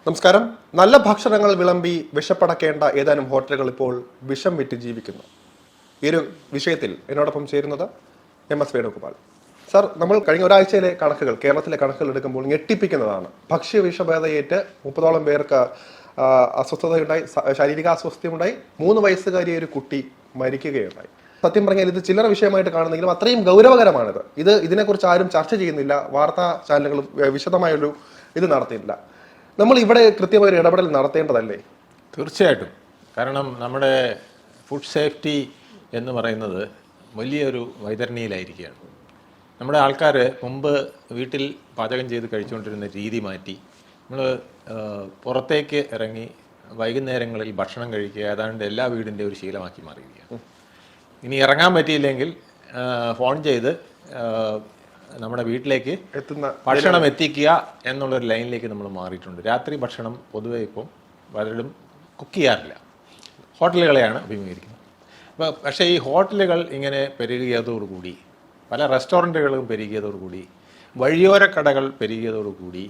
നമസ്കാരം. നല്ല ഭക്ഷണങ്ങൾ വിളമ്പി വിശപ്പടക്കേണ്ട ഏതാനും ഹോട്ടലുകൾ ഇപ്പോൾ വിഷം വിറ്റ് ജീവിക്കുന്നു. ഈ ഒരു വിഷയത്തിൽ എന്നോടൊപ്പം ചേരുന്നത് MS വേണുഗോപാൽ സാർ. നമ്മൾ കഴിഞ്ഞ ഒരാഴ്ചയിലെ കണക്കുകൾ, കേരളത്തിലെ കണക്കുകൾ എടുക്കുമ്പോൾ ഞെട്ടിപ്പിക്കുന്നതാണ്. ഭക്ഷ്യവിഷബാധയേറ്റ് 30ഓളം പേർക്ക് അസ്വസ്ഥതയുണ്ടായി, ശാരീരിക അസ്വസ്ഥയുണ്ടായി. 3 വയസ്സുകാരിയ ഒരു കുട്ടി മരിക്കുകയുണ്ടായി. സത്യം പറഞ്ഞാൽ ഇത് ചില്ലറ വിഷയമായിട്ട് കാണുന്നെങ്കിലും അത്രയും ഗൗരവകരമാണിത്. ഇതിനെക്കുറിച്ച് ആരും ചർച്ച ചെയ്യുന്നില്ല. വാർത്താ ചാനലുകൾ വിശദമായൊരു ഇത് നടത്തിയിട്ടില്ല. നമ്മൾ ഇവിടെ കൃത്യമായ ഒരു ഇടപെടൽ നടത്തേണ്ടതല്ലേ? തീർച്ചയായിട്ടും. കാരണം നമ്മുടെ ഫുഡ് സേഫ്റ്റി എന്ന് പറയുന്നത് വലിയൊരു വൈതരണിയിലായിരിക്കുകയാണ്. നമ്മുടെ ആൾക്കാർ മുമ്പ് വീട്ടിൽ പാചകം ചെയ്ത് കഴിച്ചുകൊണ്ടിരുന്ന രീതി മാറ്റി നമ്മൾ പുറത്തേക്ക് ഇറങ്ങി വൈകുന്നേരങ്ങളിൽ ഭക്ഷണം കഴിക്കുക ഏതാണ്ട് എല്ലാ വീടിൻ്റെ ഒരു ശീലമാക്കി മാറിയിരിക്കുകയാണ്. ഇനി ഇറങ്ങാൻ പറ്റിയില്ലെങ്കിൽ ഫോൺ ചെയ്ത് നമ്മുടെ വീട്ടിലേക്ക് ഭക്ഷണം എത്തിക്കുക എന്നുള്ളൊരു ലൈനിലേക്ക് നമ്മൾ മാറിയിട്ടുണ്ട്. രാത്രി ഭക്ഷണം പൊതുവെ ഇപ്പം പലരും കുക്ക് ചെയ്യാറില്ല, ഹോട്ടലുകളെയാണ് അഭിമുഖീകരിക്കുന്നത്. പക്ഷേ ഈ ഹോട്ടലുകൾ ഇങ്ങനെ പെരുകിയതോടുകൂടി, പല റെസ്റ്റോറൻറ്റുകളും പെരുകിയതോടുകൂടി, വഴിയോര കടകൾ പെരുകിയതോടുകൂടി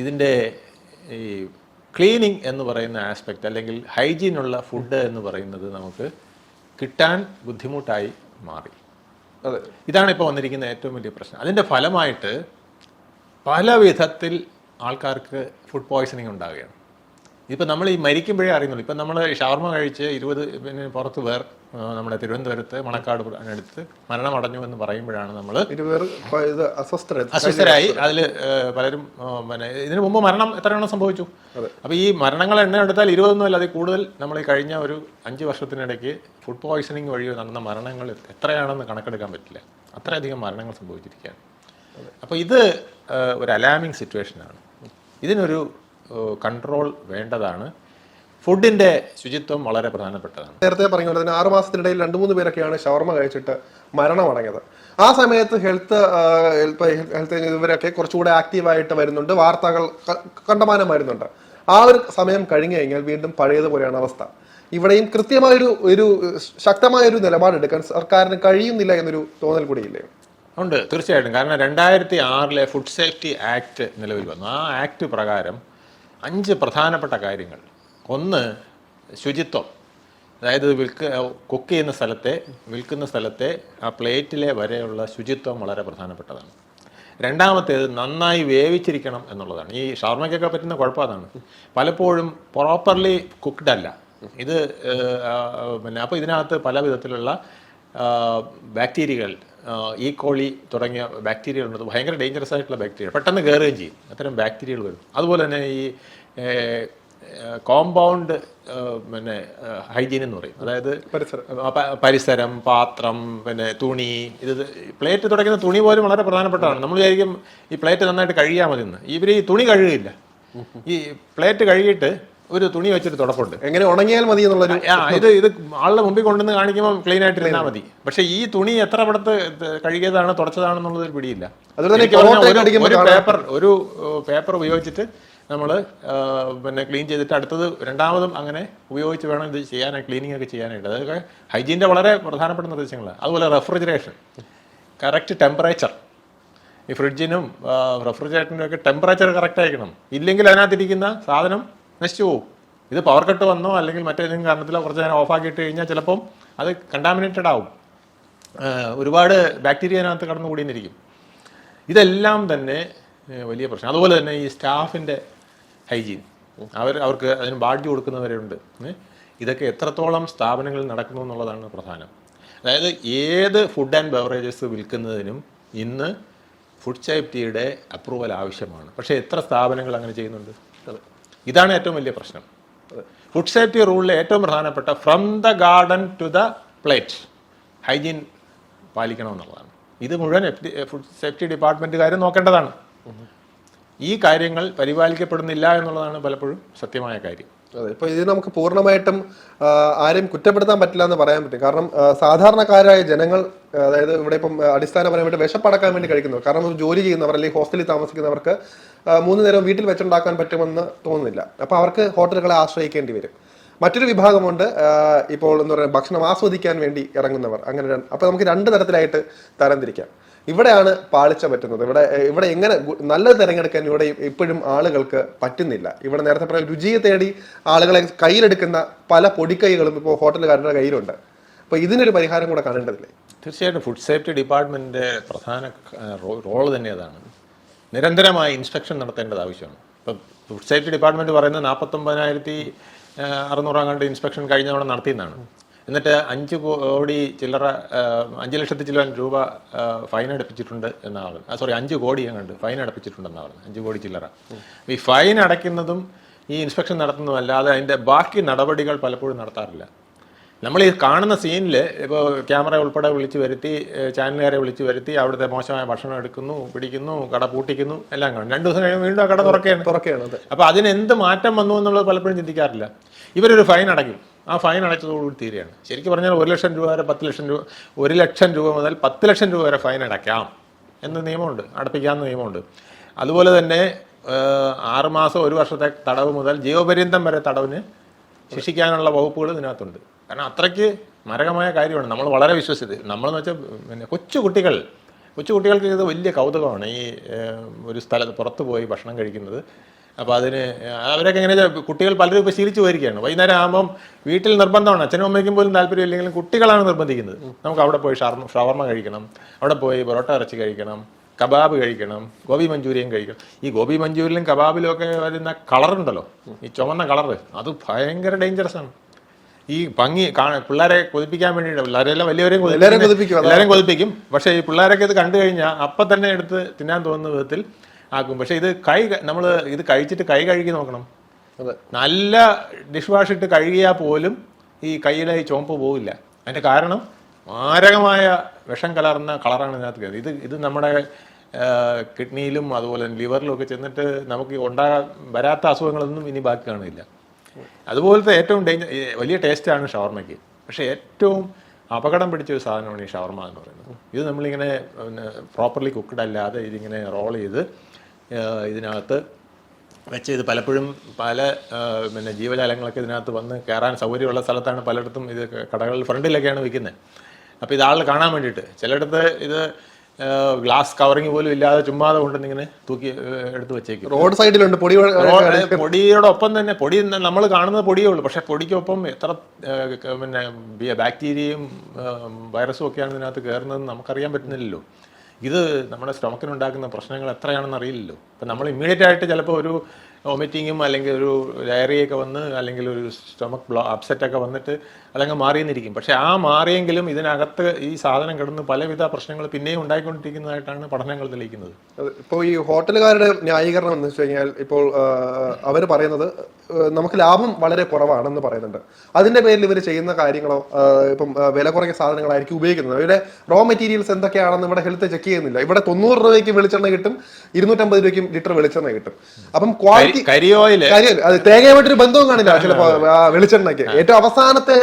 ഇതിൻ്റെ ഈ ക്ലീനിങ് എന്ന് പറയുന്ന ആസ്പെക്റ്റ് അല്ലെങ്കിൽ ഹൈജീനുള്ള ഫുഡ് എന്ന് പറയുന്നത് നമുക്ക് കിട്ടാൻ ബുദ്ധിമുട്ടായി മാറി. ഇതാണ് ഇപ്പോൾ വന്നിരിക്കുന്ന ഏറ്റവും വലിയ പ്രശ്നം. അതിൻ്റെ ഫലമായിട്ട് പല വിധത്തിൽ ആൾക്കാർക്ക് ഫുഡ് പോയ്സണിങ് ഉണ്ടാവുകയാണ്. ഇപ്പം നമ്മൾ ഈ മരിക്കുമ്പോഴേ അറിയുന്നുള്ളൂ. ഇപ്പം നമ്മൾ ഷവർമ കഴിച്ച് 20 പുറത്ത് പേർ നമ്മുടെ തിരുവനന്തപുരത്ത് മണക്കാട് അടുത്ത് മരണമടഞ്ഞു എന്ന് പറയുമ്പോഴാണ് നമ്മൾ അസ്വസ്ഥരായി. അതിൽ പലരും പിന്നെ ഇതിനു മുമ്പ് മരണം എത്രയെണ്ണം സംഭവിച്ചു. അപ്പോൾ ഈ മരണങ്ങൾ എണ്ണം എടുത്താൽ 20 അല്ലാതെ കൂടുതൽ നമ്മൾ ഈ കഴിഞ്ഞ ഒരു 5 വർഷത്തിനിടയ്ക്ക് ഫുഡ് പോയ്സണിങ് വഴി നടന്ന മരണങ്ങൾ എത്രയാണെന്ന് കണക്കെടുക്കാൻ പറ്റില്ല. അത്രയധികം മരണങ്ങൾ സംഭവിച്ചിരിക്കുകയാണ്. അപ്പോൾ ഇത് ഒരു അലാമിങ് സിറ്റുവേഷനാണ്. ഇതിനൊരു കൺട്രോൾ വേണ്ടതാണ്. ഫുഡിന്റെ ശുചിത്വം വളരെ പ്രധാനപ്പെട്ടതാണ്. നേരത്തെ പറഞ്ഞ പോലെ തന്നെ 6 മാസത്തിനിടയിൽ 2-3 പേരൊക്കെയാണ് ഷവർമ കഴിച്ചിട്ട് മരണമടങ്ങിയത്. ആ സമയത്ത് ഹെൽത്ത് ഇവരൊക്കെ കുറച്ചുകൂടെ ആക്റ്റീവായിട്ട് വരുന്നുണ്ട്, വാർത്തകൾ കണ്ടമാനം വരുന്നുണ്ട്. ആ ഒരു സമയം കഴിഞ്ഞു കഴിഞ്ഞാൽ വീണ്ടും പഴയതുപോലെയാണ് അവസ്ഥ. ഇവിടെയും കൃത്യമായൊരു ശക്തമായൊരു നിലപാടെടുക്കാൻ സർക്കാരിന് കഴിയുന്നില്ല എന്നൊരു തോന്നൽ കൂടിയില്ലേ? ഉണ്ട്, തീർച്ചയായിട്ടും. കാരണം 2006 ഫുഡ് സേഫ്റ്റി ആക്ട് നിലവിൽ വന്നു. ആ ആക്ട് പ്രകാരം 5 പ്രധാനപ്പെട്ട കാര്യങ്ങൾ. ഒന്ന്, ശുചിത്വം. അതായത് കുക്ക് ചെയ്യുന്ന സ്ഥലത്തെ, വിൽക്കുന്ന സ്ഥലത്തെ ആ പ്ലേറ്റിലെ വരെയുള്ള ശുചിത്വം വളരെ പ്രധാനപ്പെട്ടതാണ്. രണ്ടാമത്തേത്, നന്നായി വേവിച്ചിരിക്കണം എന്നുള്ളതാണ്. ഈ ഷവർമയ്ക്കൊക്കെ പറ്റുന്ന കുഴപ്പം അതാണ്, പലപ്പോഴും പ്രോപ്പർലി കുക്ക്ഡ് അല്ല ഇത്. പിന്നെ അപ്പോൾ ഇതിനകത്ത് പല വിധത്തിലുള്ള ബാക്ടീരിയകൾ, ഈ കോളി തുടങ്ങിയ ബാക്ടീരിയകൾ ഉണ്ട്. ഭയങ്കര ഡേഞ്ചറസ് ആയിട്ടുള്ള ബാക്ടീരിയ പെട്ടെന്ന് കയറുകയും ചെയ്യും. അത്തരം ബാക്ടീരിയകൾ വരും. അതുപോലെ തന്നെ ഈ കോമ്പൗണ്ട് പിന്നെ ഹൈജീൻ എന്ന് പറയും. അതായത് പരിസരം, പാത്രം, പിന്നെ തുണി, ഇത് പ്ലേറ്റ് തുടയ്ക്കുന്ന തുണി പോലും വളരെ പ്രധാനപ്പെട്ടതാണ്. നമ്മൾ വിചാരിക്കും ഈ പ്ലേറ്റ് നന്നായിട്ട് കഴുകിയാൽ മതി എന്ന്. ഇവർ ഈ തുണി കഴുകില്ല. ഈ പ്ലേറ്റ് കഴുകിയിട്ട് ഒരു തുണി വെച്ചിട്ട് തുടപ്പുണ്ട്, എങ്ങനെ ഉണങ്ങിയാൽ മതി എന്നുള്ളൊരു ഇത് ആളുടെ മുമ്പിൽ കൊണ്ടുവന്ന് കാണിക്കുമ്പോൾ ക്ലീൻ ആയിട്ടിരുന്നാൽ മതി. പക്ഷെ ഈ തുണി എത്ര പടത്ത് കഴുകിയതാണ് തുടച്ചതാണെന്നുള്ളത് പിടിയില്ല. ഒരു പേപ്പർ ഉപയോഗിച്ചിട്ട് നമ്മൾ പിന്നെ ക്ലീൻ ചെയ്തിട്ട് അടുത്തത് രണ്ടാമതും അങ്ങനെ ഉപയോഗിച്ച് വേണം ഇത് ചെയ്യാനായി, ക്ലീനിങ് ഒക്കെ ചെയ്യാനായിട്ട്. അതൊക്കെ ഹൈജീൻ്റെ വളരെ പ്രധാനപ്പെട്ട നിർദ്ദേശങ്ങളാണ്. അതുപോലെ റെഫ്രിജറേഷൻ, കറക്റ്റ് ടെമ്പറേച്ചർ. ഈ ഫ്രിഡ്ജിനും റെഫ്രിജറേറ്ററിനും ഒക്കെ ടെമ്പറേച്ചർ കറക്റ്റ് ആയിരിക്കണം. ഇല്ലെങ്കിൽ അതിനകത്തിരിക്കുന്ന സാധനം നശിച്ചു പോകും. ഇത് പവർ കട്ട് വന്നോ അല്ലെങ്കിൽ മറ്റേതെങ്കിലും കാരണത്തിലോ കുറച്ച് നേരം ഓഫാക്കിയിട്ട് കഴിഞ്ഞാൽ ചിലപ്പം അത് കണ്ടാമിനേറ്റഡ് ആവും. ഒരുപാട് ബാക്ടീരിയ അതിനകത്ത് കടന്നുകൂടിയിരിക്കും. ഇതെല്ലാം തന്നെ വലിയ പ്രശ്നം. അതുപോലെ തന്നെ ഈ സ്റ്റാഫിൻ്റെ ഹൈജീൻ, അവർക്ക് അതിന് ബാഡ്ജ് കൊടുക്കുന്നവരുണ്ട്. ഇതൊക്കെ എത്രത്തോളം സ്ഥാപനങ്ങളിൽ നടക്കുന്നു എന്നുള്ളതാണ് പ്രധാനം. അതായത് ഏത് ഫുഡ് ആൻഡ് ബെവറേജസ് വിൽക്കുന്നതിനും ഇന്ന് ഫുഡ് സേഫ്റ്റിയുടെ അപ്രൂവൽ ആവശ്യമാണ്. പക്ഷേ എത്ര സ്ഥാപനങ്ങൾ അങ്ങനെ ചെയ്യുന്നുണ്ട്? ഇതാണ് ഏറ്റവും വലിയ പ്രശ്നം. ഫുഡ് സേഫ്റ്റി റൂളിലെ ഏറ്റവും പ്രധാനപ്പെട്ട from the garden to the plate hygiene പാലിക്കണമെന്നുള്ളതാണ്. ഇത് മുഴുവൻ ഫുഡ് സേഫ്റ്റി ഡിപ്പാർട്ട്മെൻറ്റുകാരും നോക്കേണ്ടതാണ്. ഈ കാര്യങ്ങൾ പരിപാലിക്കപ്പെടുന്നില്ല എന്നുള്ളതാണ് പലപ്പോഴും സത്യമായ കാര്യം. അതെ, ഇപ്പൊ ഇത് നമുക്ക് പൂർണ്ണമായിട്ടും ആരെയും കുറ്റപ്പെടുത്താൻ പറ്റില്ല എന്ന് പറയാൻ പറ്റും. കാരണം സാധാരണക്കാരായ ജനങ്ങൾ, അതായത് ഇവിടെ ഇപ്പം അടിസ്ഥാനപരമായിട്ട് വിശപ്പടക്കാൻ വേണ്ടി കഴിക്കുന്നവർ, കാരണം ഒരു ജോലി ചെയ്യുന്നവർ അല്ലെങ്കിൽ ഹോസ്റ്റലിൽ താമസിക്കുന്നവർക്ക് 3 നേരം വീട്ടിൽ വെച്ചുണ്ടാക്കാൻ പറ്റുമെന്ന് തോന്നുന്നില്ല. അപ്പൊ അവർക്ക് ഹോട്ടലുകളെ ആശ്രയിക്കേണ്ടി വരും. മറ്റൊരു വിഭാഗമുണ്ട്, ഇപ്പോൾ എന്താ പറയുക, ഭക്ഷണം ആസ്വദിക്കാൻ വേണ്ടി ഇറങ്ങുന്നവർ. അങ്ങനെ അപ്പൊ നമുക്ക് 2 തരത്തിലായിട്ട് തരംതിരിക്കാം. ഇവിടെയാണ് പാളിച്ച പറ്റുന്നത്. ഇവിടെ എങ്ങനെ നല്ലത് തിരഞ്ഞെടുക്കാൻ ഇവിടെ ഇപ്പോഴും ആളുകൾക്ക് പറ്റുന്നില്ല. ഇവിടെ നേരത്തെ പറഞ്ഞ രുചിയെ തേടി ആളുകളെ കയ്യിലെടുക്കുന്ന പല പൊടിക്കൈകളും ഇപ്പോൾ ഹോട്ടലുകാരുടെ കയ്യിലുണ്ട്. അപ്പോൾ ഇതിനൊരു പരിഹാരം കൂടെ കാണേണ്ടതില്ലേ? തീർച്ചയായിട്ടും ഫുഡ് സേഫ്റ്റി ഡിപ്പാർട്ട്മെൻറ്റിൻ്റെ പ്രധാന റോള് തന്നെ അതാണ്. നിരന്തരമായി ഇൻസ്പെക്ഷൻ നടത്തേണ്ടത് ആവശ്യമാണ്. ഇപ്പം ഫുഡ് സേഫ്റ്റി ഡിപ്പാർട്ട്മെൻറ്റ് പറയുന്നത് 49,600 കണ്ട് ഇൻസ്പെക്ഷൻ കഴിഞ്ഞ തവണ നടത്തിയെന്നാണ്. എന്നിട്ട് 5 കോടി ചില്ലറ 5 ലക്ഷത്തി ചില്ലറ രൂപ ഫൈൻ അടപ്പിച്ചിട്ടുണ്ട് എന്നാണ്. 5 കോടി കണ്ട് ഫൈൻ അടപ്പിച്ചിട്ടുണ്ടെന്നാണ്. 5 കോടി ചില്ലറ. ഈ ഫൈൻ അടയ്ക്കുന്നതും ഈ ഇൻസ്പെക്ഷൻ നടത്തുന്നതും അല്ലാതെ അതിൻ്റെ ബാക്കി നടപടികൾ പലപ്പോഴും നടത്താറില്ല. നമ്മൾ ഈ കാണുന്ന സീനിൽ ഇപ്പോൾ ക്യാമറ ഉൾപ്പെടെ വിളിച്ചു വരുത്തി, ചാനലുകാരെ വിളിച്ചു വരുത്തി, അവിടുത്തെ മോശമായ ഭക്ഷണം എടുക്കുന്നു, പിടിക്കുന്നു, കട പൂട്ടിക്കുന്നു, എല്ലാം കാണും. 2 ദിവസം കഴിയുമ്പോൾ വീണ്ടും ആ കട തുറക്കുകയാണ്. അപ്പോൾ അതിന് എന്ത് മാറ്റം വന്നു എന്നുള്ളത് പലപ്പോഴും ചിന്തിക്കാറില്ല. ഇവരൊരു ഫൈൻ അടയ്ക്കും. ആ ഫൈൻ അടച്ചതോടുകൂടി തീരെയാണ്. ശരിക്കും പറഞ്ഞാൽ 1 ലക്ഷം രൂപ വരെ 10 ലക്ഷം രൂപ 1 ലക്ഷം രൂപ മുതൽ 10 ലക്ഷം രൂപ വരെ ഫൈൻ അടയ്ക്കാം എന്ന നിയമമുണ്ട്, അടപ്പിക്കാവുന്ന നിയമമുണ്ട്. അതുപോലെ തന്നെ 6 മാസം 1 വർഷത്തെ തടവ് മുതൽ ജീവപര്യന്തം വരെ തടവിന് ശിക്ഷിക്കാനുള്ള വകുപ്പുകൾ ഇതിനകത്തുണ്ട്. കാരണം അത്രയ്ക്ക് മാരകമായ കാര്യമാണ്. നമ്മൾ വളരെ വിശ്വസിച്ചത് നമ്മളെന്ന് വെച്ചാൽ പിന്നെ കൊച്ചുകുട്ടികൾക്ക് ഇത് വലിയ കൗതുകമാണ് ഈ ഒരു സ്ഥലത്ത് പുറത്ത് പോയി ഭക്ഷണം കഴിക്കുന്നത്. അപ്പോൾ അതിന് അവരൊക്കെ എങ്ങനെ കുട്ടികൾ പലരും ഇപ്പോൾ ശീലിച്ചു പോയിരിക്കുകയാണ്. വൈകുന്നേരം ആകുമ്പം വീട്ടിൽ നിർബന്ധമാണ്, അച്ഛനും അമ്മയ്ക്കും പോലും താല്പര്യമില്ലെങ്കിലും കുട്ടികളാണ് നിർബന്ധിക്കുന്നത്. നമുക്ക് അവിടെ പോയി ഷവർമ കഴിക്കണം, അവിടെ പോയി പൊറോട്ട ഇറച്ചി കഴിക്കണം, കബാബ് കഴിക്കണം, ഗോബി മഞ്ചൂരിയൻ കഴിക്കണം. ഈ ഗോബി മഞ്ചൂരിയനും കബാബിലും ഒക്കെ വരുന്ന കളറുണ്ടല്ലോ, ഈ ചുവന്ന കളറ്, അത് ഭയങ്കര ഡേഞ്ചറസ് ആണ്. ഈ ഭംഗി പിള്ളേരെ കൊതിപ്പിക്കാൻ വേണ്ടിയിട്ട് പിള്ളേരെല്ലാം വലിയവരെയും എല്ലാവരും കൊതിപ്പിക്കും. പക്ഷേ ഈ പിള്ളേരൊക്കെ ഇത് കണ്ടു കഴിഞ്ഞാൽ അപ്പം തന്നെ എടുത്ത് തിന്നാൻ തോന്നുന്ന വിധത്തിൽ ആക്കും. പക്ഷേ ഇത് നമ്മൾ ഇത് കഴിച്ചിട്ട് കൈ കഴുകി നോക്കണം. നല്ല ഡിഷ് വാഷ് ഇട്ട് കഴുകിയാൽ പോലും ഈ കൈയിലെ ഈ ചുവപ്പ് പോവില്ല. അതിൻ്റെ കാരണം മാരകമായ വിഷം കലർന്ന കളറാണ് ഇതിനകത്ത് കയറി. ഇത് നമ്മുടെ കിഡ്നിയിലും അതുപോലെ ലിവറിലും ഒക്കെ ചെന്നിട്ട് നമുക്ക് വരാത്ത അസുഖങ്ങളൊന്നും ഇനി ബാക്കി കാണില്ല. അതുപോലത്തെ ഏറ്റവും വലിയ ടേസ്റ്റാണ് ഷവർമയ്ക്ക്. പക്ഷേ ഏറ്റവും അപകടം പിടിച്ച ഒരു സാധനമാണ് ഈ ഷവർമ എന്ന് പറയുന്നത്. ഇത് നമ്മളിങ്ങനെ പ്രോപ്പർലി കുക്ക്ഡ് അല്ലാതെ ഇതിങ്ങനെ റോൾ ചെയ്ത് ഇതിനകത്ത് വെച്ച് ഇത് പലപ്പോഴും പല പിന്നെ ജീവജാലങ്ങളൊക്കെ ഇതിനകത്ത് വന്ന് കയറാൻ സൗകര്യമുള്ള സ്ഥലത്താണ് പലയിടത്തും ഇത് കടകളിൽ ഫ്രണ്ടിലൊക്കെയാണ് വിൽക്കുന്നത്. അപ്പോൾ ഇത് ആൾ കാണാൻ വേണ്ടിയിട്ട് ചിലയിടത്ത് ഇത് ഗ്ലാസ് കവറിങ് പോലും ഇല്ലാതെ ചുമ്മാതെ കൊണ്ടിങ്ങനെ തൂക്കി എടുത്ത് വെച്ചേക്കും. റോഡ് സൈഡിലുണ്ട് പൊടിയോടൊപ്പം തന്നെ. പൊടി നമ്മൾ കാണുന്നത് പൊടിയേ ഉള്ളൂ, പക്ഷെ പൊടിക്കൊപ്പം എത്ര പിന്നെ ബാക്ടീരിയയും വൈറസും ഒക്കെയാണ് ഇതിനകത്ത് കയറുന്നതെന്ന് നമുക്കറിയാൻ പറ്റുന്നില്ലല്ലോ. ഇത് നമ്മുടെ സ്റ്റൊമക്കിനുണ്ടാക്കുന്ന പ്രശ്നങ്ങൾ എത്രയാണെന്ന് അറിയില്ലല്ലോ. അപ്പം നമ്മൾ ഇമ്മീഡിയറ്റ് ആയിട്ട് ചിലപ്പോൾ ഒരു വോമിറ്റിങ്ങും അല്ലെങ്കിൽ ഒരു ഡയറിയൊക്കെ വന്ന് അല്ലെങ്കിൽ ഒരു സ്റ്റൊമക്ക് അപ്സെറ്റൊക്കെ വന്നിട്ട് അതങ്ങ് മാറിയെന്നിരിക്കും. പക്ഷെ ആ മാറിയെങ്കിലും ഇതിനകത്ത് ഈ സാധനം കിടന്ന് പലവിധ പ്രശ്നങ്ങൾ പിന്നെയും ഉണ്ടായിക്കൊണ്ടിരിക്കുന്നതായിട്ടാണ് പഠനങ്ങൾ തെളിയിക്കുന്നത്. ഇപ്പോൾ ഈ ഹോട്ടലുകാരുടെ ന്യായീകരണം എന്ന് വെച്ച് കഴിഞ്ഞാൽ ഇപ്പോൾ അവർ പറയുന്നത് നമുക്ക് ലാഭം വളരെ കുറവാണെന്ന് പറയുന്നുണ്ട്. അതിന്റെ പേരിൽ ഇവർ ചെയ്യുന്ന കാര്യങ്ങളോ ഇപ്പം വില കുറഞ്ഞ സാധനങ്ങളായിരിക്കും ഉപയോഗിക്കുന്നത്. അവരുടെ റോ മെറ്റീരിയൽസ് എന്തൊക്കെയാണെന്ന് ഇവിടെ ഹെൽത്ത് ചെക്ക് ചെയ്യുന്നില്ല. ഇവിടെ 90 രൂപയ്ക്ക് വെളിച്ചെണ്ണ കിട്ടും, 250 രൂപയ്ക്കും ലിറ്റർ വെളിച്ചെണ്ണ കിട്ടും. അപ്പം ക്വാളിറ്റി അത് തേങ്ങയുമായിട്ടൊരു ബന്ധവും കാണില്ല ചിലപ്പോ വെളിച്ചെണ്ണയ്ക്ക്. ഏറ്റവും അവസാനത്തെ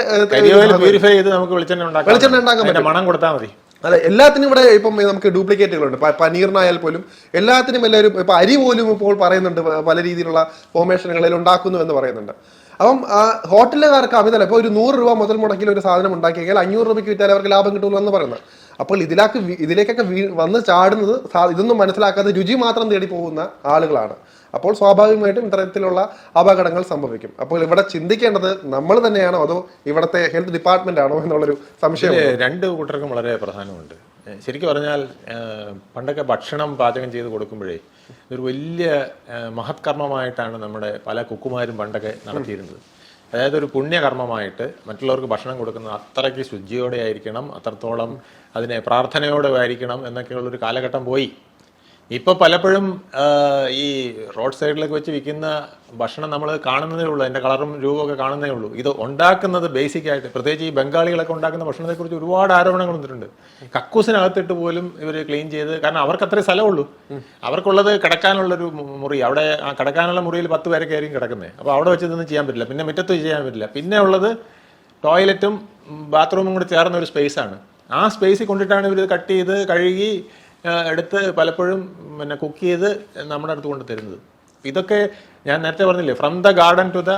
വെളിച്ചെണ്ണ ഉണ്ടാക്കാൻ മണം കൊടുത്താൽ മതി. അതെ, എല്ലാത്തിനും ഇവിടെ ഇപ്പം നമുക്ക് ഡ്യൂപ്ലിക്കേറ്റുകളുണ്ട്. പനീറിനായാൽ പോലും എല്ലാത്തിനും എല്ലാവരും ഇപ്പൊ അരി പോലും ഇപ്പോൾ പറയുന്നുണ്ട് പല രീതിയിലുള്ള ഫോർമേഷനുകളിൽ ഉണ്ടാക്കുന്നു എന്ന് പറയുന്നുണ്ട്. അപ്പം ഹോട്ടലുകാർക്ക് അമിതല്ല. ഇപ്പോൾ ഒരു 100 രൂപ മുതൽ മുടക്കിൽ ഒരു സാധനം ഉണ്ടാക്കിയാൽ 500 രൂപയ്ക്ക് വിറ്റാൽ അവർക്ക് ലാഭം കിട്ടുള്ളൂ എന്ന് പറയുന്നത്. അപ്പോൾ ഇതിലേക്കൊക്കെ വന്ന് ചാടുന്നത് ഇതൊന്നും മനസ്സിലാക്കാതെ രുചി മാത്രം തേടി പോകുന്ന ആളുകളാണ്. അപ്പോൾ സ്വാഭാവികമായിട്ടും ഇത്തരത്തിലുള്ള അപകടങ്ങൾ സംഭവിക്കും. അപ്പോൾ ഇവിടെ ചിന്തിക്കേണ്ടത് നമ്മൾ തന്നെയാണോ അതോ ഇവിടുത്തെ ഹെൽത്ത് ഡിപ്പാർട്ട്മെന്റ് ആണോ എന്നുള്ളൊരു സംശയം. 2 കൂട്ടർക്കും വളരെ പ്രധാനമുണ്ട്. ശരിക്കും പറഞ്ഞാൽ പണ്ടൊക്കെ ഭക്ഷണം പാചകം ചെയ്ത് കൊടുക്കുമ്പോഴേ ഇതൊരു വലിയ മഹത്കർമ്മമായിട്ടാണ് നമ്മുടെ പല കുക്കുമാരും പണ്ടൊക്കെ നടത്തിയിരുന്നത്. അതായത് ഒരു പുണ്യകർമ്മമായിട്ട് മറ്റുള്ളവർക്ക് ഭക്ഷണം കൊടുക്കുന്നത് അത്രയ്ക്ക് ശുചിയോടെ ആയിരിക്കണം, അത്രത്തോളം അതിനെ പ്രാർത്ഥനയോടെ ആയിരിക്കണം എന്നൊക്കെയുള്ളൊരു കാലഘട്ടം പോയി. ഇപ്പോൾ പലപ്പോഴും ഈ റോഡ് സൈഡിലൊക്കെ വെച്ച് വിൽക്കുന്ന ഭക്ഷണം നമ്മൾ കാണുന്നതേ ഉള്ളൂ, അതിൻ്റെ കളറും രൂപമൊക്കെ കാണുന്നതേ ഉള്ളൂ. ഇത് ഉണ്ടാക്കുന്നത് ബേസിക്കായിട്ട് പ്രത്യേകിച്ച് ഈ ബംഗാളികളൊക്കെ ഉണ്ടാക്കുന്ന ഭക്ഷണത്തെക്കുറിച്ച് ഒരുപാട് ആരോപണങ്ങൾ വന്നിട്ടുണ്ട്. കക്കൂസിനകത്തിട്ട് പോലും ഇവർ ക്ലീൻ ചെയ്ത്, കാരണം അവർക്ക് അത്രേ സ്ഥലമുള്ളൂ, അവർക്കുള്ളത് കിടക്കാനുള്ളൊരു മുറി, അവിടെ ആ കിടക്കാനുള്ള മുറിയിൽ 10 പേരൊക്കെ ആയിരിക്കും കിടക്കുന്നത്. അപ്പോൾ അവിടെ വെച്ച് ഇതൊന്നും ചെയ്യാൻ പറ്റില്ല, പിന്നെ മുറ്റത്ത് ചെയ്യാൻ പറ്റില്ല. പിന്നെ ഉള്ളത് ടോയ്ലറ്റും ബാത്റൂമും കൂടി ചേർന്ന ഒരു സ്പേസാണ്. ആ സ്പേസിൽ കൊണ്ടിട്ടാണ് ഇവർ കട്ട് ചെയ്ത് കഴുകി എടുത്ത് പലപ്പോഴും പിന്നെ കുക്ക് ചെയ്ത് നമ്മുടെ അടുത്ത് കൊണ്ട് തരുന്നത്. ഇതൊക്കെ ഞാൻ നേരത്തെ പറഞ്ഞില്ലേ, from the garden to the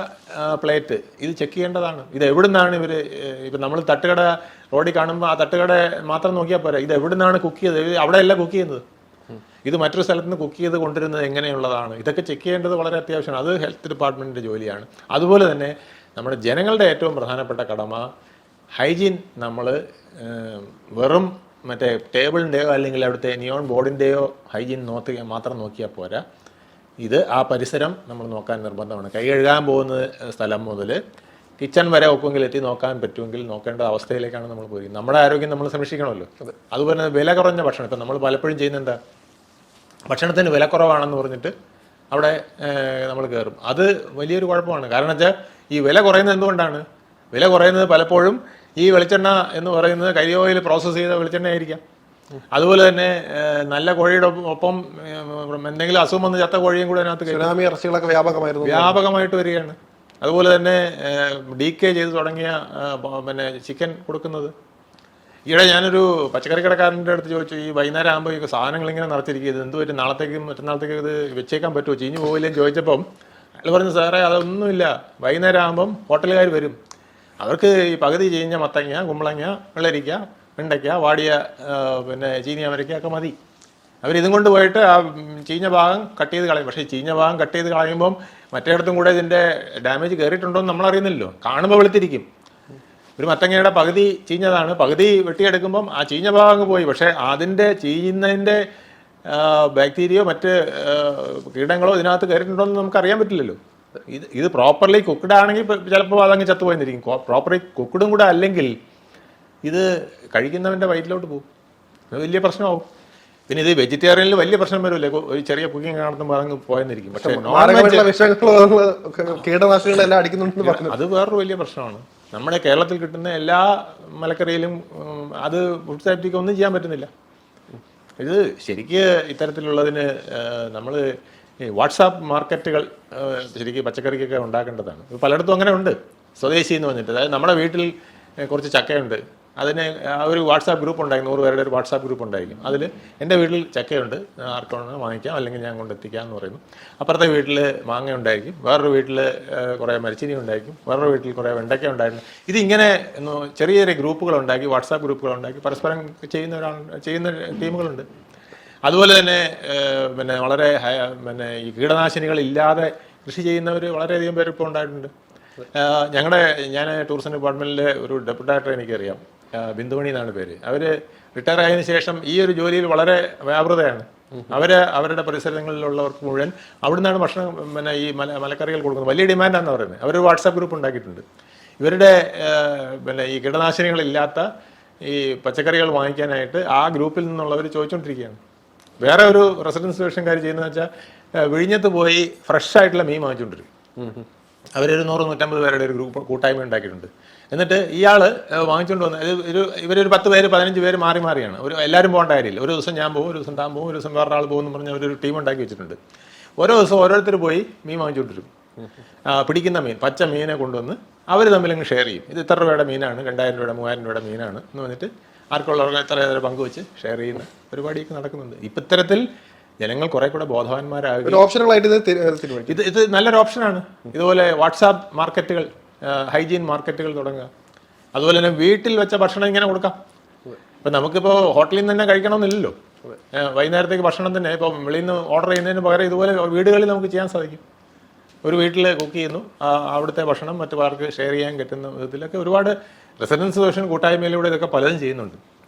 plate, ഇത് ചെക്ക് ചെയ്യേണ്ടതാണ്. ഇത് എവിടുന്നാണ് ഇപ്പം നമ്മൾ തട്ടുകട റോഡിൽ കാണുമ്പോൾ ആ തട്ടുകട മാത്രം നോക്കിയാൽ പോരാ, ഇത് എവിടുന്നാണ് കുക്ക് ചെയ്തത്, അവിടെയല്ല കുക്ക് ചെയ്യുന്നത്, ഇത് മറ്റൊരു സ്ഥലത്ത് നിന്ന് കുക്ക് ചെയ്ത് കൊണ്ടുവരുന്നത് എങ്ങനെയുള്ളതാണ്, ഇതൊക്കെ ചെക്ക് ചെയ്യേണ്ടത് വളരെ അത്യാവശ്യമാണ്. അത് ഹെൽത്ത് ഡിപ്പാർട്ട്മെൻറ്റിൻ്റെ ജോലിയാണ്. അതുപോലെ തന്നെ നമ്മുടെ ജനങ്ങളുടെ ഏറ്റവും പ്രധാനപ്പെട്ട കടമ ഹൈജീൻ. നമ്മൾ വെറും മറ്റേ ടേബിളിൻ്റെയോ അല്ലെങ്കിൽ അവിടുത്തെ നിയോൺ ബോർഡിൻ്റെയോ ഹൈജീൻ മാത്രം നോക്കിയാൽ പോരാ, ഇത് ആ പരിസരം നമ്മൾ നോക്കാൻ നിർബന്ധമാണ്. കൈ കഴുകാൻ പോകുന്ന സ്ഥലം മുതൽ കിച്ചൺ വരെ ഒക്കെങ്കിൽ എത്തി നോക്കാൻ പറ്റുമെങ്കിൽ നോക്കേണ്ട അവസ്ഥയിലേക്കാണ് നമ്മൾ പോയി. നമ്മുടെ ആരോഗ്യം നമ്മൾ സംരക്ഷിക്കണമല്ലോ. അതുപോലെ തന്നെ വില കുറഞ്ഞ ഭക്ഷണം, ഇപ്പം നമ്മൾ പലപ്പോഴും ചെയ്യുന്ന എന്താ, ഭക്ഷണത്തിന് വില കുറവാണെന്ന് പറഞ്ഞിട്ട് അവിടെ നമ്മൾ കയറും. അത് വലിയൊരു കുഴപ്പമാണ്. കാരണം വെച്ചാൽ ഈ വില കുറയുന്നത് എന്തുകൊണ്ടാണ്? വില കുറയുന്നത് പലപ്പോഴും ഈ വെളിച്ചെണ്ണ എന്ന് പറയുന്നത് കരിയോയിൽ പ്രോസസ്സ് ചെയ്ത വെളിച്ചെണ്ണ ആയിരിക്കാം. അതുപോലെ തന്നെ നല്ല കോഴിയുടെ ഒപ്പം എന്തെങ്കിലും അസുഖം വന്ന് ചത്ത കോഴിയും കൂടെ അതിനകത്ത് ഇറച്ചികളൊക്കെ വ്യാപകമായിട്ട് വരികയാണ്. അതുപോലെ തന്നെ ഡീകേ ചെയ്ത് തുടങ്ങിയ പിന്നെ ചിക്കൻ കൊടുക്കുന്നത്. ഈയിടെ ഞാനൊരു പച്ചക്കറി കടക്കാരൻ്റെ അടുത്ത് ചോദിച്ചു, ഈ വൈകുന്നേരം ആകുമ്പോൾ ഈ സാധനങ്ങൾ ഇങ്ങനെ നിറച്ചിരിക്കുക, ഇത് എന്ത് പറ്റും, നാളത്തേക്കും മറ്റന്നാളത്തേക്കും ഇത് വെച്ചേക്കാൻ പറ്റുമോ, ചീഞ്ഞു പോവില്ലെന്ന് ചോദിച്ചപ്പം അയാൾ പറഞ്ഞു, സാറേ അതൊന്നുമില്ല, വൈകുന്നേരം ആകുമ്പം ഹോട്ടലുകാർ വരും, അവർക്ക് ഈ പകുതി ചീഞ്ഞ മത്തങ്ങ, കുമ്പളങ്ങ, വെള്ളരിക്ക, വെണ്ടയ്ക്ക, വാടിയ പിന്നെ ചീനി അമരയ്ക്ക ഒക്കെ മതി. അവരിതും കൊണ്ട് പോയിട്ട് ആ ചീഞ്ഞ ഭാഗം കട്ട് ചെയ്ത് കളയും. പക്ഷേ ചീഞ്ഞ ഭാഗം കട്ട് ചെയ്ത് കളയുമ്പം മറ്റേടത്തും കൂടെ ഇതിൻ്റെ ഡാമേജ് കയറിയിട്ടുണ്ടോ എന്ന് നമ്മളറിയുന്നില്ലല്ലോ. കാണുമ്പോൾ വെളുത്തിരിക്കും. ഒരു മത്തങ്ങയുടെ പകുതി ചീഞ്ഞതാണ്, പകുതി വെട്ടിയെടുക്കുമ്പം ആ ചീഞ്ഞ ഭാഗം അങ്ങ് പോയി. പക്ഷേ അതിൻ്റെ ചീഞ്ഞതിൻ്റെ ബാക്ടീരിയയോ മറ്റ് കീടങ്ങളോ ഇതിനകത്ത് കയറിയിട്ടുണ്ടോ എന്ന് നമുക്ക് അറിയാൻ പറ്റില്ലല്ലോ. ഇത് പ്രോപ്പർലി കുക്ക്ഡ് ആണെങ്കിൽ ചിലപ്പോൾ അതങ്ങ് ചത്തുപോയിരിക്കും. പ്രോപ്പർലി കുക്ക്ഡും കൂടെ അല്ലെങ്കിൽ ഇത് കഴിക്കുന്നവൻ്റെ വയറ്റിലോട്ട് പോകും, അത് വലിയ പ്രശ്നമാവും. പിന്നെ ഇത് വെജിറ്റേറിയനിൽ വലിയ പ്രശ്നം വരില്ലേ, ഒരു ചെറിയ കുക്കിംഗ് കാണുമ്പോൾ അതങ്ങ് പോയെന്നിരിക്കും. പക്ഷേ കീടനാശിനികളെല്ലാം അടിക്കുന്നുണ്ടെന്ന് പറഞ്ഞു, അത് വേറൊരു വലിയ പ്രശ്നമാണ്. നമ്മുടെ കേരളത്തിൽ കിട്ടുന്ന എല്ലാ മലക്കറിയിലും അത് ഫുഡ് സേഫ്റ്റിക്ക് ഒന്നും ചെയ്യാൻ പറ്റുന്നില്ല. ഇത് ശരിക്ക് ഇത്തരത്തിലുള്ളതിന് നമ്മൾ വാട്സാപ്പ് മാർക്കറ്റുകൾ ശരിക്കും പച്ചക്കറിക്കൊക്കെ ഉണ്ടാക്കേണ്ടതാണ്. പലയിടത്തും അങ്ങനെ ഉണ്ട്, സ്വദേശി എന്ന് പറഞ്ഞിട്ട്. അതായത് നമ്മുടെ വീട്ടിൽ കുറച്ച് ചക്കയുണ്ട്, അതിന് ഒരു വാട്സാപ്പ് ഗ്രൂപ്പ് ഉണ്ടായിരിക്കും, 100 പേരുടെ ഒരു വാട്സാപ്പ് ഗ്രൂപ്പ് ഉണ്ടായിരിക്കും. അതിൽ എൻ്റെ വീട്ടിൽ ചക്കയുണ്ട്, ആർക്കാണ് വാങ്ങിക്കാം, അല്ലെങ്കിൽ ഞാൻ കൊണ്ടെത്തിക്കാം എന്ന് പറയുന്നു. അപ്പുറത്തെ വീട്ടിൽ മാങ്ങ ഉണ്ടായിരിക്കും, വേറൊരു വീട്ടിൽ കുറേ മരിച്ചിനി ഉണ്ടായിരിക്കും, വേറൊരു വീട്ടിൽ കുറേ വെണ്ടയ്ക്ക ഉണ്ടായിരുന്നു. ഇതിങ്ങനെ ചെറിയ ചെറിയ ഗ്രൂപ്പുകൾ ഉണ്ടാക്കി, വാട്സാപ്പ് ഗ്രൂപ്പുകൾ ഉണ്ടാക്കി പരസ്പരം ചെയ്യുന്ന ടീമുകളുണ്ട്. അതുപോലെ തന്നെ പിന്നെ വളരെ ഈ കീടനാശിനികളില്ലാതെ കൃഷി ചെയ്യുന്നവർ വളരെയധികം പേര് ഇപ്പോൾ ഉണ്ടായിട്ടുണ്ട്. ഞാൻ ടൂറിസം ഡിപ്പാർട്ട്മെൻറ്റിലെ ഒരു ഡെപ്യൂട്ടി ഡയറക്ടറെ എനിക്കറിയാം, ബിന്ദുമണി എന്നാണ് പേര്. അവർ റിട്ടയർ ആയതിനു ശേഷം ഈ ഒരു ജോലിയിൽ വളരെ വ്യാപൃതയാണ്. അവരുടെ പരിസരങ്ങളിലുള്ളവർക്ക് മുഴുവൻ അവിടുന്നാണ് ഭക്ഷണം പിന്നെ ഈ മലക്കറികൾ കൊടുക്കുന്നത്. വലിയ ഡിമാൻഡാണെന്ന് പറയുന്നത്. അവരൊരു വാട്സാപ്പ് ഗ്രൂപ്പ് ഉണ്ടാക്കിയിട്ടുണ്ട്. ഇവരുടെ പിന്നെ ഈ കീടനാശിനികളില്ലാത്ത ഈ പച്ചക്കറികൾ വാങ്ങിക്കാനായിട്ട് ആ ഗ്രൂപ്പിൽ നിന്നുള്ളവർ ചോദിച്ചുകൊണ്ടിരിക്കുകയാണ്. വേറെ ഒരു റെസിഡൻസ് സ്റ്റേഷൻകാർ ചെയ്യുന്നതെന്ന് വെച്ചാൽ വിഴിഞ്ഞത്ത് പോയി ഫ്രഷ് ആയിട്ടുള്ള മീൻ വാങ്ങിച്ചുകൊണ്ടിരിക്കും. അവരൊരു 100-150 പേരുടെ ഒരു ഗ്രൂപ്പ് കൂട്ടായ്മ ഉണ്ടാക്കിയിട്ടുണ്ട്. എന്നിട്ട് ഇയാൾ വാങ്ങിച്ചുകൊണ്ട് വന്ന് ഇവരൊരു 10 പേര് 15 പേര് മാറി മാറിയാണ്. എല്ലാവരും പോകേണ്ട കാര്യമില്ല. ഒരു ദിവസം ഞാൻ പോകും, ഒരു ദിവസം താൻ പോകും, ഒരു ദിവസം വേറൊരാൾ പോകും എന്ന് പറഞ്ഞ് അവരൊരു ടീം ഉണ്ടാക്കി വെച്ചിട്ടുണ്ട്. ഓരോ ദിവസം ഓരോരുത്തർ പോയി മീൻ വാങ്ങിച്ചുകൊണ്ടിരും. പിടിക്കുന്ന മീൻ, പച്ച മീനെ കൊണ്ടുവന്ന് അവർ തമ്മിലങ്ങ് ഷെയർ ചെയ്യും. ഇത് ഇത്ര രൂപയുടെ മീനാണ്, 2000 രൂപയുടെ 3000 രൂപയുടെ മീനാണ് എന്ന് പറഞ്ഞിട്ട് ആർക്കുള്ളവർക്ക് എത്ര പങ്കുവെച്ച് ഷെയർ ചെയ്യുന്ന പരിപാടിയൊക്കെ നടക്കുന്നുണ്ട്. ഇപ്പം ഇത്തരത്തിൽ ജനങ്ങൾ കുറെ കൂടെ ബോധവാന്മാരാകും. ഇത് നല്ലൊരു ഓപ്ഷനാണ്. ഇതുപോലെ വാട്സാപ്പ് മാർക്കറ്റുകൾ, ഹൈജീൻ മാർക്കറ്റുകൾ തുടങ്ങുക. അതുപോലെ തന്നെ വീട്ടിൽ വെച്ച ഭക്ഷണം ഇങ്ങനെ കൊടുക്കാം. ഇപ്പം നമുക്കിപ്പോൾ ഹോട്ടലിൽ നിന്ന് തന്നെ കഴിക്കണമെന്നില്ലല്ലോ. വൈകുന്നേരത്തേക്ക് ഭക്ഷണം തന്നെ ഇപ്പോൾ വെളിയിൽ നിന്ന് ഓർഡർ ചെയ്യുന്നതിന് പകരം ഇതുപോലെ വീടുകളിൽ നമുക്ക് ചെയ്യാൻ സാധിക്കും. ഒരു വീട്ടിൽ കുക്ക് ചെയ്യുന്നു, അവിടുത്തെ ഭക്ഷണം മറ്റു പേർക്ക് ഷെയർ ചെയ്യാൻ പറ്റുന്ന വിധത്തിലൊക്കെ ഒരുപാട് റെസിഡൻസ് സൊല്യൂഷൻ കൂട്ടായ്മയിലൂടെ ഇതൊക്കെ പലതും ചെയ്യുന്നുണ്ട്.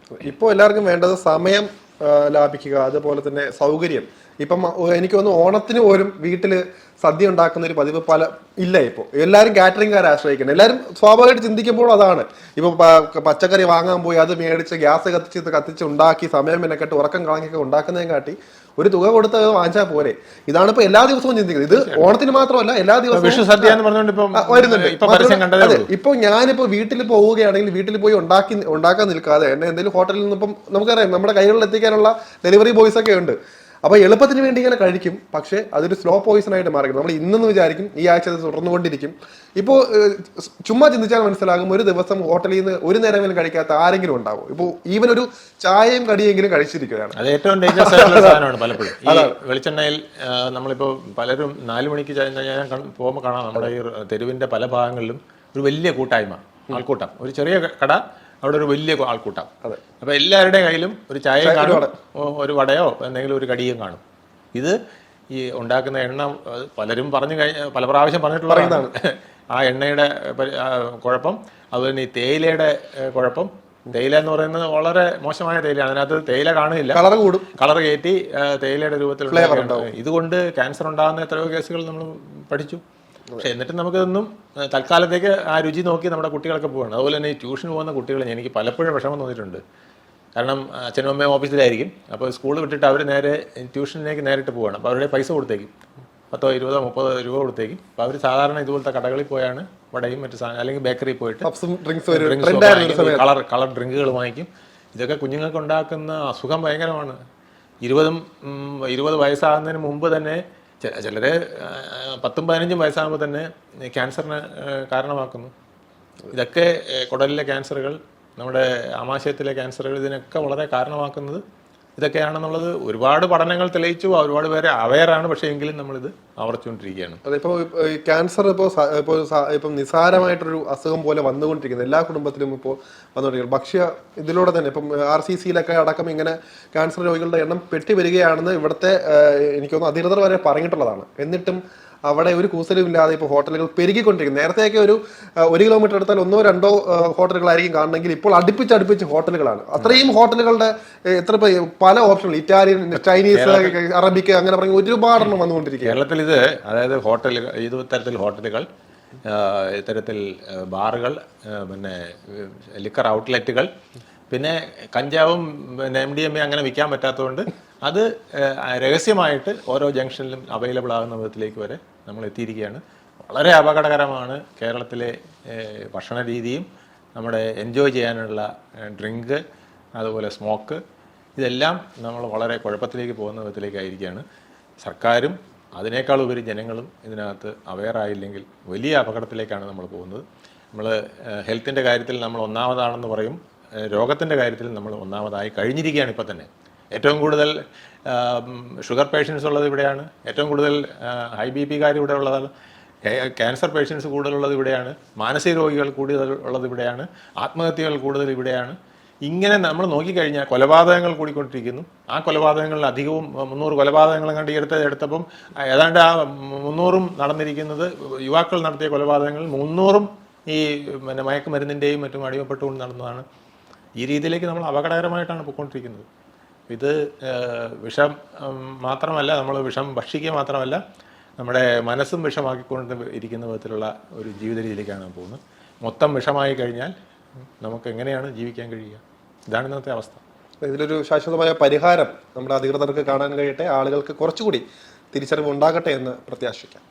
ഇപ്പോൾ എല്ലാവർക്കും വേണ്ടത് സമയം ലാഭിക്കുക, അതുപോലെ തന്നെ സൗകര്യം. ഇപ്പം എനിക്ക് തോന്നുന്നു ഓണത്തിന് പോലും വീട്ടില് സദ്യ ഉണ്ടാക്കുന്ന ഒരു പതിവ് ഇല്ല. ഇപ്പോൾ എല്ലാവരും കാറ്ററിംഗുകാരെ ആശ്രയിക്കണം. എല്ലാവരും സ്വാഭാവികമായിട്ട് ചിന്തിക്കുമ്പോൾ അതാണ്. ഇപ്പൊ പച്ചക്കറി വാങ്ങാൻ പോയി അത് മേടിച്ച് ഗ്യാസ് കത്തിച്ച് ഉണ്ടാക്കി സമയം മെനക്കെട്ട് ഉറക്കം കളഞ്ഞൊക്കെ ഉണ്ടാക്കുന്നതിനെ കാട്ടി ഒരു തുക കൊടുത്ത് വാങ്ങിച്ചാൽ പോരെ. ഇതാണ് ഇപ്പൊ എല്ലാ ദിവസവും ചിന്തിക്കുന്നത്. ഇത് ഓണത്തിന് മാത്രമല്ല, എല്ലാ ദിവസവും വരുന്നുണ്ട്. അതെ, ഇപ്പൊ ഞാനിപ്പോ വീട്ടിൽ പോവുകയാണെങ്കിൽ വീട്ടിൽ പോയി ഉണ്ടാക്കാൻ നിൽക്കാതെ എന്നെ എന്തെങ്കിലും ഹോട്ടലിൽ നിന്ന് ഇപ്പം നമുക്കറിയാം നമ്മുടെ കൈകളിൽ എത്തിക്കാനുള്ള ഡെലിവറി ബോയ്സ് ഒക്കെ ഉണ്ട്. അപ്പോൾ എളുപ്പത്തിന് വേണ്ടി ഇങ്ങനെ കഴിക്കും, പക്ഷേ അതൊരു സ്ലോ പോയിസൺ ആയിട്ട് മാറി. നമ്മൾ ഇന്നെന്ന് വിചാരിക്കും ഈ ആഴ്ച അത് തുടർന്നുകൊണ്ടിരിക്കും. ഇപ്പോൾ ചുമ്മാ ചിന്തിച്ചാൽ മനസ്സിലാകും, ഒരു ദിവസം ഹോട്ടലിൽ നിന്ന് ഒരു നേരമെങ്കിലും കഴിക്കാത്ത ആരെങ്കിലും ഉണ്ടാവും. ഇപ്പോൾ ഈവൻ ഒരു ചായയും കടിയെങ്കിലും കഴിച്ചിരിക്കുകയാണ്. അത് ഏറ്റവും ഡേഞ്ചറസ് ആയിട്ടുള്ള സാധനമാണ് പലപ്പോഴും. ഈ വെളിച്ചെണ്ണയിൽ നമ്മളിപ്പോൾ പലരും 4 മണിക്ക് ഞാൻ പോകുമ്പോൾ കാണാം, നമ്മുടെ ഈ തെരുവിന്റെ പല ഭാഗങ്ങളിലും ഒരു വലിയ കൂട്ടായ്മ, ആൾക്കൂട്ടം. ഒരു ചെറിയ കട, അവിടെ ഒരു വലിയ ആൾക്കൂട്ടം. അപ്പൊ എല്ലാവരുടെയും കയ്യിലും ഒരു ചായയും കാണും, ഒരു വടയോ എന്തെങ്കിലും ഒരു കടിയും കാണും. ഇത് ഈ ഉണ്ടാക്കുന്ന എണ്ണ പലരും പല പ്രാവശ്യം പറഞ്ഞിട്ടുള്ളതാണ്. ആ എണ്ണയുടെ കുഴപ്പം, അതുപോലെ ഈ തേയിലയുടെ കുഴപ്പം. തേയില എന്ന് പറയുന്നത് വളരെ മോശമായ തേയിലയാണ്. അതിനകത്ത് തേയില കാണില്ല, കളർ കയറ്റി തേയിലയുടെ രൂപത്തിലുള്ള. ഇതുകൊണ്ട് ക്യാൻസർ ഉണ്ടാകുന്ന എത്രയോ കേസുകൾ നമ്മൾ പഠിച്ചു. പക്ഷെ എന്നിട്ടും നമുക്കിതൊന്നും തൽക്കാലത്തേക്ക് ആ രുചി നോക്കി നമ്മുടെ കുട്ടികളൊക്കെ പോവാണ്. അതുപോലെ തന്നെ ഈ ട്യൂഷന് പോകുന്ന കുട്ടികൾ എനിക്ക് പലപ്പോഴും വിഷമം തോന്നിയിട്ടുണ്ട്. കാരണം അച്ഛനും അമ്മയും ഓഫീസിലായിരിക്കും, അപ്പോൾ സ്കൂൾ വിട്ടിട്ട് അവർ നേരെ ട്യൂഷനിലേക്ക് നേരിട്ട് പോവുകയാണ്. അപ്പോൾ അവരുടെ പൈസ കൊടുത്തേക്കും, 10, 20, 30 രൂപ കൊടുത്തേക്കും. അപ്പോൾ അവർ സാധാരണ ഇതുപോലത്തെ കടകളിൽ പോയാണ് വടയും മറ്റു സാധനം, അല്ലെങ്കിൽ ബേക്കറിയിൽ പോയിട്ട് കളർ ഡ്രിങ്കുകൾ വാങ്ങിക്കും. ഇതൊക്കെ കുഞ്ഞുങ്ങൾക്ക് ഉണ്ടാക്കുന്ന അസുഖം ഭയങ്കരമാണ്. 20 വയസ്സാകുന്നതിന് മുമ്പ് തന്നെ ചിലര് 10, 15 വയസ്സാകുമ്പോൾ തന്നെ ക്യാൻസറിന് കാരണമാക്കുന്നു. ഇതൊക്കെ കുടലിലെ ക്യാൻസറുകൾ, നമ്മുടെ ആമാശയത്തിലെ ക്യാൻസറുകൾ, ഇതിനൊക്കെ വളരെ കാരണമാക്കുന്നത് ഇതൊക്കെയാണെന്നുള്ളത് ഒരുപാട് പഠനങ്ങൾ തെളിയിച്ചു. ഒരുപാട് പേരെ അവെയറാണ്, പക്ഷേ എങ്കിലും നമ്മളിത് ആവർത്തിച്ചുകൊണ്ടിരിക്കുകയാണ്. അതിപ്പോൾ ക്യാൻസർ ഇപ്പം നിസ്സാരമായിട്ടൊരു അസുഖം പോലെ വന്നുകൊണ്ടിരിക്കുന്നത് എല്ലാ കുടുംബത്തിലും ഇപ്പോൾ വന്നുകൊണ്ടിരിക്കുന്നത്. ഭക്ഷ്യ ഇതിലൂടെ തന്നെ ഇപ്പം RCCയിലൊക്കെ അടക്കം ഇങ്ങനെ ക്യാൻസർ രോഗികളുടെ എണ്ണം പെട്ടി വരികയാണെന്ന് ഇവിടുത്തെ എനിക്ക് തോന്നുന്നു അധികൃതർ വരെ പറഞ്ഞിട്ടുള്ളതാണ്. എന്നിട്ടും അവിടെ ഒരു കൂസലും ഇല്ലാതെ ഇപ്പോൾ ഹോട്ടലുകൾ പെരുകിക്കൊണ്ടിരിക്കുന്നു. നേരത്തെയൊക്കെ ഒരു കിലോമീറ്റർ എടുത്താൽ 1, 2 ഹോട്ടലുകളായിരിക്കും കാണണമെങ്കിൽ ഇപ്പോൾ അടുപ്പിച്ച് ഹോട്ടലുകളാണ്. അത്രയും ഹോട്ടലുകളുടെ പല ഓപ്ഷനുകൾ, ഇറ്റാലിയൻ, ചൈനീസ്, അറബിക്ക്, അങ്ങനെ പറഞ്ഞ ഒരുപാടെണ്ണം വന്നുകൊണ്ടിരിക്കുക കേരളത്തിൽ. ഇത് അതായത് ഹോട്ടലുകൾ, ഇത്തരത്തിൽ ഹോട്ടലുകൾ, ഇത്തരത്തിൽ ബാറുകൾ, പിന്നെ ലിക്കർ ഔട്ട്ലെറ്റുകൾ, പിന്നെ കഞ്ചാവും പിന്നെ MDMA അങ്ങനെ വിൽക്കാൻ പറ്റാത്തതുകൊണ്ട് അത് രഹസ്യമായിട്ട് ഓരോ ജംഗ്ഷനിലും അവൈലബിൾ ആകുന്ന വിധത്തിലേക്ക് വരെ നമ്മൾ എത്തിയിരിക്കുകയാണ്. വളരെ അപകടകരമാണ് കേരളത്തിലെ ഭക്ഷണ രീതിയും നമ്മുടെ എൻജോയ് ചെയ്യാനുള്ള ഡ്രിങ്ക്, അതുപോലെ സ്മോക്ക്. ഇതെല്ലാം നമ്മൾ വളരെ കുഴപ്പത്തിലേക്ക് പോകുന്ന വിധത്തിലേക്കായിരിക്കുകയാണ്. സർക്കാരും അതിനേക്കാൾ ഉപരി ജനങ്ങളും ഇതിനകത്ത് അവെയറായില്ലെങ്കിൽ വലിയ അപകടത്തിലേക്കാണ് നമ്മൾ പോകുന്നത്. നമ്മൾ ഹെൽത്തിൻ്റെ കാര്യത്തിൽ നമ്മൾ ഒന്നാമതാണെന്ന് പറയും, രോഗത്തിൻ്റെ കാര്യത്തിൽ നമ്മൾ ഒന്നാമതായി കഴിഞ്ഞിരിക്കുകയാണ്. ഇപ്പോൾ തന്നെ ഏറ്റവും കൂടുതൽ ഷുഗർ പേഷ്യൻസ് ഉള്ളത് ഇവിടെയാണ്, ഏറ്റവും കൂടുതൽ ഹൈ BP ഇവിടെ ഉള്ളതാണ്, ക്യാൻസർ പേഷ്യൻസ് കൂടുതലുള്ളത് ഇവിടെയാണ്, മാനസിക രോഗികൾ കൂടുതൽ ഉള്ളത് ഇവിടെയാണ്, ആത്മഹത്യകൾ കൂടുതൽ ഇവിടെയാണ്. ഇങ്ങനെ നമ്മൾ നോക്കിക്കഴിഞ്ഞാൽ കൊലപാതകങ്ങൾ കൂടിക്കൊണ്ടിരിക്കുന്നു. ആ കൊലപാതകങ്ങളിൽ അധികവും 300 കൊലപാതകങ്ങൾ കണ്ട് എടുത്തപ്പം ഏതാണ്ട് ആ 300ഉം നടന്നിരിക്കുന്നത് യുവാക്കൾ നടത്തിയ കൊലപാതകങ്ങൾ 300ഉം ഈ പിന്നെ മയക്കുമരുന്നിൻ്റെയും മറ്റും അടിമപ്പെട്ടുകൊണ്ട് നടന്നതാണ്. ഈ രീതിയിലേക്ക് നമ്മൾ അപകടകരമായിട്ടാണ് പോയിക്കൊണ്ടിരിക്കുന്നത്. ഇത് വിഷം മാത്രമല്ല, നമ്മൾ വിഷം ഭക്ഷിക്കുക മാത്രമല്ല, നമ്മുടെ മനസ്സും വിഷമാക്കിക്കൊണ്ട് ഇരിക്കുന്ന വിധത്തിലുള്ള ഒരു ജീവിത രീതിയിലേക്കാണ് പോകുന്നത്. മൊത്തം വിഷമായി കഴിഞ്ഞാൽ നമുക്ക് എങ്ങനെയാണ് ജീവിക്കാൻ കഴിയുക? ഇതാണ് ഇന്നത്തെ അവസ്ഥ. ഇതിലൊരു ശാശ്വതമായ പരിഹാരം നമ്മുടെ അധികൃതർക്ക് കാണാൻ കഴിയട്ടെ, ആളുകൾക്ക് കുറച്ചുകൂടി തിരിച്ചറിവ് ഉണ്ടാകട്ടെ എന്ന് പ്രത്യാശിക്കാം.